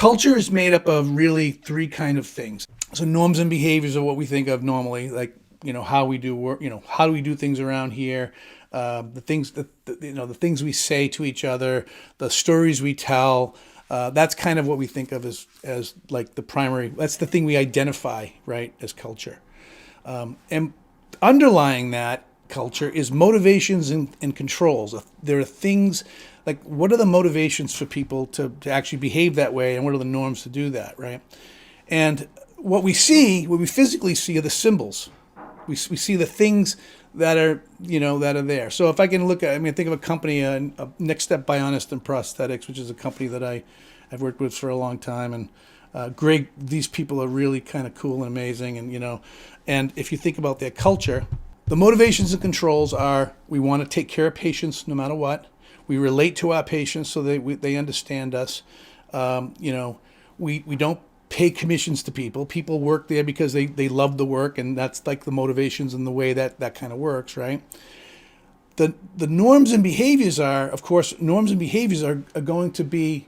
Culture is made up of really three kind of things. So norms and behaviors are what we think of normally, like how we do work, how do we do things around here, the things the things we say to each other, the stories we tell. That's kind of what we think of as like the primary. That's the thing we identify, right, as culture. And underlying that culture is motivations and controls. There are things like, what are the motivations for people to actually behave that way, and what are the norms to do that, right? And what we physically see are the symbols. We see the things that are, that are there. So if I can think of a company, Next Step Bionist and Prosthetics, which is a company that I've worked with for a long time. And Greg, these people are really kind of cool and amazing. And if you think about their culture, the motivations and controls are, we want to take care of patients no matter what. We relate to our patients so they understand us. We don't pay commissions to people. People work there because they love the work, and that's like the motivations and the way that kind of works, right? The norms and behaviors are, of course, are going to be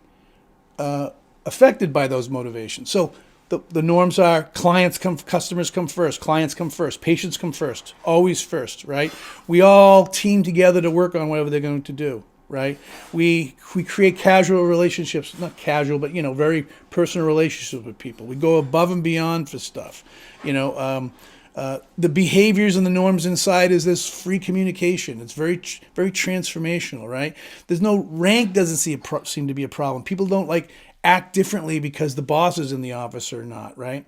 affected by those motivations. So the norms are, customers come first, clients come first, patients come first, always first, right? We all team together to work on whatever they're going to do, right? We create casual relationships, not casual, but very personal relationships with people. We go above and beyond for stuff. The behaviors and the norms inside is this free communication. It's very transformational, right? There's no rank doesn't seem to be a problem. People don't act differently because the boss is in the office or not, right?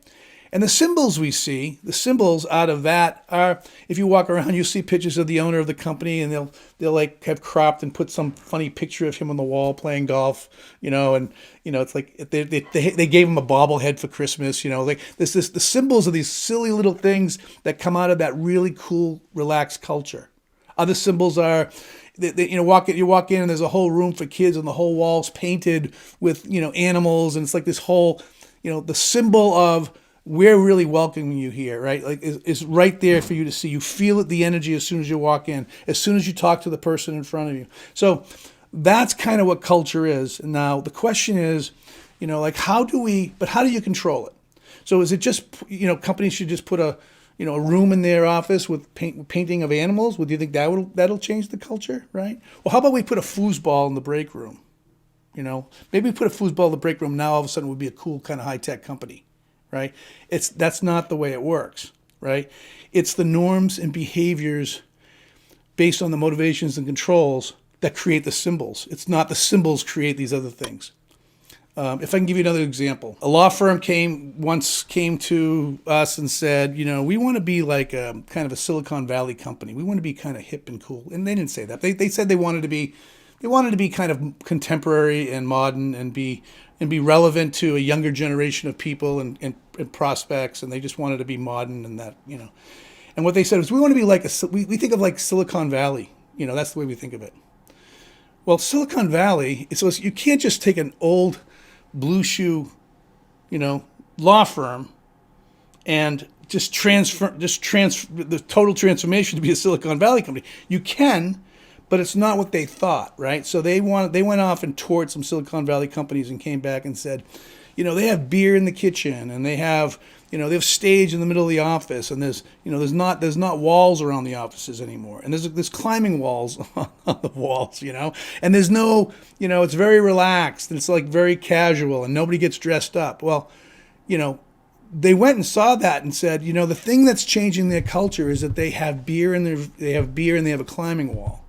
And the symbols we see, the symbols out of that are, if you walk around, you'll see pictures of the owner of the company, and they'll have cropped and put some funny picture of him on the wall playing golf, it's like they gave him a bobblehead for Christmas, the symbols of these silly little things that come out of that really cool, relaxed culture. Other symbols are, you walk in and there's a whole room for kids and the whole wall's painted with, animals, and it's like this whole, the symbol of, we're really welcoming you here, right? It's right there for you to see. You feel it, the energy, as soon as you walk in, as soon as you talk to the person in front of you. So that's kind of what culture is. And now the question is, how do you control it? So is it just, companies should just put a room in their office with painting of animals? Would you think that'll change the culture, right? Well, how about we put a foosball in the break room? Maybe we put a foosball in the break room. Now all of a sudden it would be a cool kind of high-tech company. Right? That's not the way it works, right? It's the norms and behaviors based on the motivations and controls that create the symbols. It's not the symbols create these other things. If I can give you another example, a law firm once came to us and said, we want to be like a kind of a Silicon Valley company. We want to be kind of hip and cool. And they didn't say that. They said they wanted to be kind of contemporary and modern and be relevant to a younger generation of people and prospects, and they just wanted to be modern and that, And what they said was, we want to be like we think of like Silicon Valley, that's the way we think of it. Well, Silicon Valley, so you can't just take an old blue shoe, law firm and just transfer the total transformation to be a Silicon Valley company. You can, but it's not what they thought, right? So they went off and toured some Silicon Valley companies and came back and said, they have beer in the kitchen, and they have stage in the middle of the office, and there's not walls around the offices anymore, and there's climbing walls on the walls, and there's no, it's very relaxed, and it's like very casual, and nobody gets dressed up. Well, they went and saw that and said, the thing that's changing their culture is that they have beer and they have a climbing wall.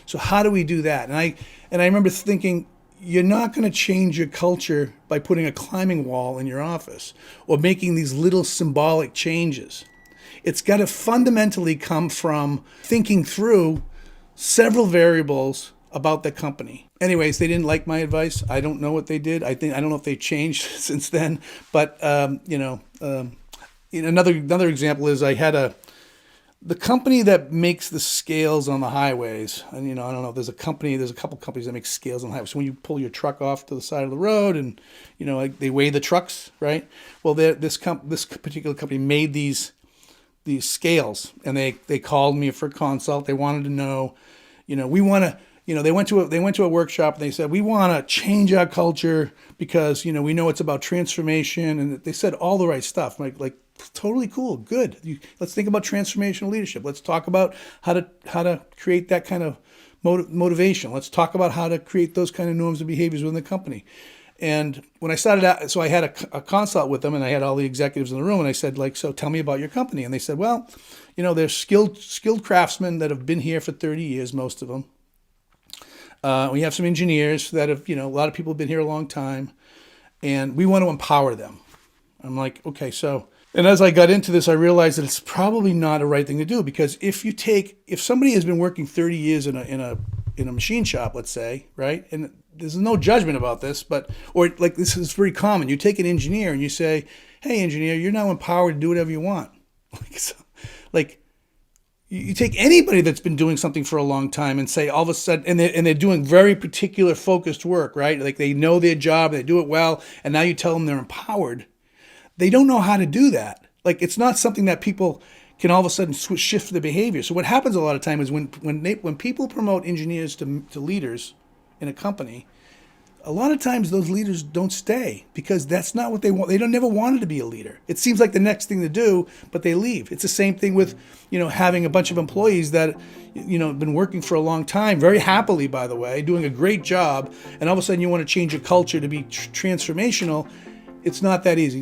So how do we do that? And I remember thinking, you're not going to change your culture by putting a climbing wall in your office or making these little symbolic changes. It's got to fundamentally come from thinking through several variables about the company. Anyways, they didn't like my advice. I don't know what they did. I don't know if they changed since then. But another example is I had the company that makes the scales on the highways, and I don't know, there's a couple companies that make scales on the highways. So when you pull your truck off to the side of the road, and they weigh the trucks, right? Well, this particular company made these scales, and they called me for a consult. They wanted to know, we want to, they went to a workshop and they said, we want to change our culture because, we know it's about transformation. And they said all the right stuff. Like totally cool. Good. Let's think about transformational leadership. Let's talk about how to create that kind of motivation. Let's talk about how to create those kind of norms and behaviors within the company. And when I started out, so I had a consult with them, and I had all the executives in the room, and I said, so tell me about your company. And they said, well, they're skilled craftsmen that have been here for 30 years, most of them. We have some engineers that have, a lot of people have been here a long time, and we want to empower them. I'm like, okay, so, and as I got into this, I realized that it's probably not a right thing to do, because if somebody has been working 30 years in a machine shop, let's say, right, and there's no judgment about this, or this is very common. You take an engineer and you say, hey, engineer, you're now empowered to do whatever you want. You take anybody that's been doing something for a long time and say all of a sudden, and they're doing very particular focused work, right? Like they know their job, they do it well, and now you tell them they're empowered. They don't know how to do that. It's not something that people can all of a sudden shift the behavior. So what happens a lot of time is when people promote engineers to leaders in a company, a lot of times those leaders don't stay because that's not what they want. They never wanted to be a leader. It seems like the next thing to do, but they leave. It's the same thing with, having a bunch of employees that, have been working for a long time, very happily, by the way, doing a great job, and all of a sudden you want to change your culture to be transformational. It's not that easy.